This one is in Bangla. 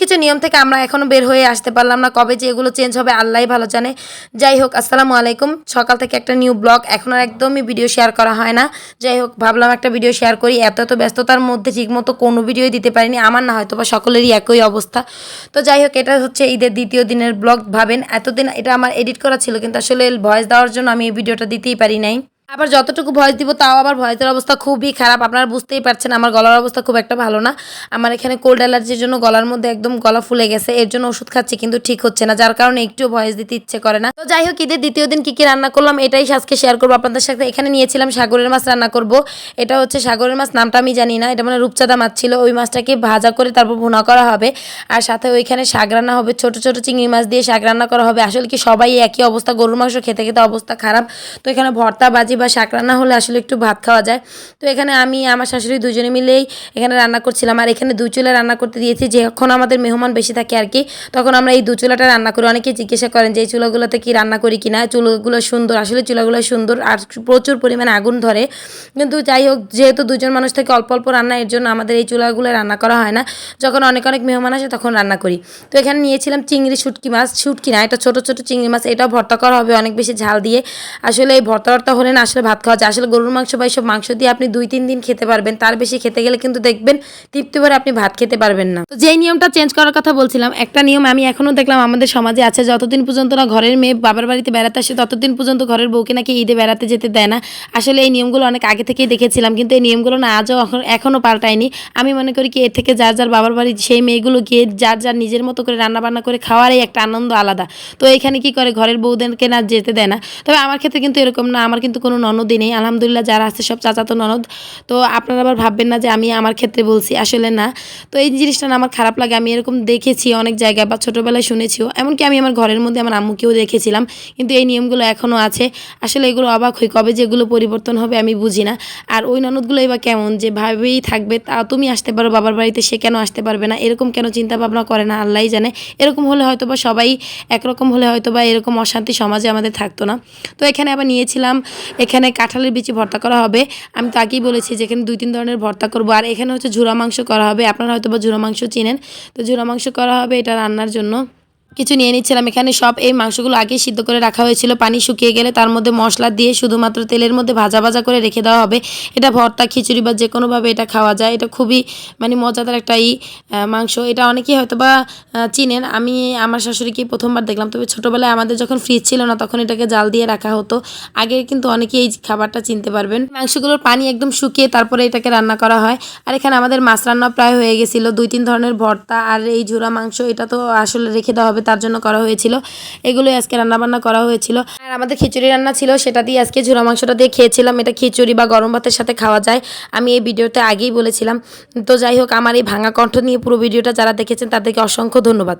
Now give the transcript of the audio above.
কিছু নিয়ম থেকে আমরা এখনও বের হয়ে আসতে পারলাম না, কবে যে এগুলো চেঞ্জ হবে আল্লাহই ভালো জানে। যাই হোক, আসসালামু আলাইকুম। সকাল থেকে একটা নিউ ব্লগ, এখন আর একদমই ভিডিও শেয়ার করা হয় না। যাই হোক, ভাবলাম একটা ভিডিও শেয়ার করি। এত ব্যস্ততার মধ্যে ঠিকমতো কোনো ভিডিওই দিতে পারিনি, আমার না হয়তো বা সকলেরই একই অবস্থা। তো যাই হোক, এটা হচ্ছে ঈদের দ্বিতীয় দিনের ব্লগ। ভাবেন, এতদিন এটা আমার এডিট করা ছিল, কিন্তু আসলে ভয়েস দেওয়ার জন্য আমি এই ভিডিওটা দিতেই পারি নাই। আবার যতটুকু ভয়েস দিব তাও আবার ভয়েসের অবস্থা খুবই খারাপ। আপনারা বুঝতেই পারছেন আমার গলার অবস্থা খুব একটা ভালো না। আমার এখানে কোল্ড অ্যালার্জির জন্য গলার মধ্যে একদম গলা ফুলে গেছে, এর জন্য ওষুধ খাচ্ছি কিন্তু ঠিক হচ্ছে না, যার কারণে একটু ভয়েস দিতে ইচ্ছে করে না। তো যাই হোক, ঈদের দ্বিতীয় দিন কী কী রান্না করলাম এটাই আজকে শেয়ার করবো আপনাদের সাথে। এখানে নিয়েছিলাম সাগরের মাছ রান্না করব। এটা হচ্ছে সাগরের মাছ, নামটা আমি জানি না, এটা মানে রূপচাঁদা মাছ ছিল। ওই মাছটাকে ভাজা করে তারপর ভুনা করা হবে, আর সাথে ওইখানে শাক রান্না হবে, ছোট ছোট চিংড়ি মাছ দিয়ে শাক রান্না করা হবে। আসলে কি সবাই একই অবস্থা, গরুর মাংস খেতে খেতে অবস্থা খারাপ। তো এখানে ভর্তা বাজি বা শাক রান্না হলে আসলে একটু ভাত খাওয়া যায়। তো এখানে আমি আমার শাশুড়ি দুজনে মিলেই এখানে রান্না করছিলাম, আর এখানে দুই চুলা রান্না করতে দিয়েছি। যখন আমাদের মেহমান বেশি থাকে আর কি, তখন আমরা এই দু চুলাটা রান্না করি। অনেকে জিজ্ঞাসা করেন যে এই চুলাগুলোতে কি রান্না করি কিনা। চুলাগুলো সুন্দর, আসলে চুলাগুলো সুন্দর আর প্রচুর পরিমাণে আগুন ধরে। কিন্তু যাই হোক, যেহেতু দুজন মানুষ থেকে অল্প অল্প রান্না, এর জন্য আমাদের এই চুলাগুলো রান্না করা হয় না। যখন অনেক অনেক মেহমান আসে তখন রান্না করি। তো এখানে নিয়েছিলাম চিংড়ি, শুটকি মাছ, শুটকি না, এটা ছোট ছোট চিংড়ি মাছ। এটাও ভর্তা করা হবে অনেক বেশি ঝাল দিয়ে। আসলে এই ভর্তা হলে না আসলে ভাত খাওয়া যায়। আসলে গরুর মাংস বা এইসব মাংস দিয়ে আপনি 2-3 দিন খেতে পারবেন, তার বেশি খেতে গেলে কিন্তু দেখবেন তৃপ্তি ভরে আপনি ভাত খেতে পারবেন না। তো যেই নিয়মটা চেঞ্জ করার কথা বলছিলাম, একটা নিয়ম আমি এখনো দেখলাম আমাদের সমাজে আছে, যতদিন পর্যন্ত না ঘরের মেয়ে বাবার বাড়িতে বেড়াতে আসে ততদিন পর্যন্ত ঘরের বউকে নাকি ঈদে বেড়াতে যেতে দেয় না। আসলে এই নিয়মগুলো অনেক আগে থেকেই দেখেছিলাম, কিন্তু এই নিয়মগুলো না আজও এখনো পাল্টায়নি। আমি মনে করি কি এর থেকে যার যার বাবার বাড়ি সেই মেয়েগুলো গিয়ে যার যার নিজের মতো করে রান্না বান্না করে খাওয়ারই একটা আনন্দ আলাদা। তো এখানে কি করে ঘরের বউদেরকে না যেতে দেয় না। তবে আমার ক্ষেত্রে কিন্তু এরকম না, আমার কিন্তু কোনো ননদই নেই আলহামদুলিল্লাহ, যারা আছে সব চাচাতো ননদ। তো আপনারা আবার ভাববেন না যে আমি আমার ক্ষেত্রে বলছি, আসলে না। তো এই জিনিসটা না আমার খারাপ লাগে। আমি এরকম দেখেছি অনেক জায়গায় বা ছোটোবেলায় শুনেছিও, এমনকি আমি আমার ঘরের মধ্যে আমার আম্মুকেও দেখেছিলাম, কিন্তু এই নিয়মগুলো এখনও আছে। আসলে এগুলো অবাক হই, কবে যে এগুলো পরিবর্তন হবে আমি বুঝি না। আর ওই ননদগুলোই বা কেমন, যে ভাবেই থাকবে তা তুমি আসতে পারো বাবার বাড়িতে, সে কেন আসতে পারবে না, এরকম কেন চিন্তা ভাবনা করে না আল্লাহই জানে। এরকম হলে হয়তো বা সবাই একরকম হলে হয়তো বা এরকম অশান্তি সমাজে আমাদের থাকতো না। তো এখানে আবার নিয়েছিলাম, এখানে কাঁঠালের বিচি ভর্তা করা হবে। আমি তো আগেই বলেছি যে এখানে 2-3 ধরনের ভর্তা করবো। আর এখানে হচ্ছে ঝুরা মাংস করা হবে, আপনারা হয়তো বা ঝুরা মাংস চিনেন। তো ঝুরা মাংস করা হবে এটা রান্নার জন্য। কিছু নিয়ে নিচ্ছিলাম এখানে। সব এই মাংসগুলো আগেই সিদ্ধ করে রাখা হয়েছিল, পানি শুকিয়ে গেলে তার মধ্যে মশলা দিয়ে শুধুমাত্র তেলের মধ্যে ভাজা ভাজা করে রেখে দেওয়া হবে। এটা ভর্তা, খিচুড়ি বা যে কোনোভাবে এটা খাওয়া যায়। এটা খুবই মানে মজাদার একটা মাংস। এটা অনেকেই হয়তো বা চিনেন, আমি আমার শাশুড়িকে প্রথমবার দেখলাম। তবে ছোটোবেলায় আমাদের যখন ফ্রিজ ছিল না তখন এটাকে জাল দিয়ে রাখা হতো। আগে কিন্তু অনেকেই এই খাবারটা চিনতে পারবেন। মাংসগুলোর পানি একদম শুকিয়ে তারপরে এটাকে রান্না করা হয়। আর এখানে আমাদের মাছ রান্না প্রায় হয়ে গেছিলো, 2-3 ধরনের ভর্তা আর এই ঝুরা মাংস, এটা তো আসলে রেখে দেওয়া হবে, তার জন্য করা হয়েছিল। এগুলোই আজকে রান্নাবান্না করা হয়েছিল। আর আমাদের খিচুড়ি রান্না ছিল, সেটা দিয়ে আজকে ঝুরা মাংসটা দিয়ে খেয়েছিলাম। এটা খিচুড়ি বা গরম ভাতের সাথে খাওয়া যায়, আমি এই ভিডিওতে আগেই বলেছিলাম। তো যাই হোক, আমার এই ভাঙা কণ্ঠ নিয়ে পুরো ভিডিওটা যারা দেখেছেন তাদেরকে অসংখ্য ধন্যবাদ।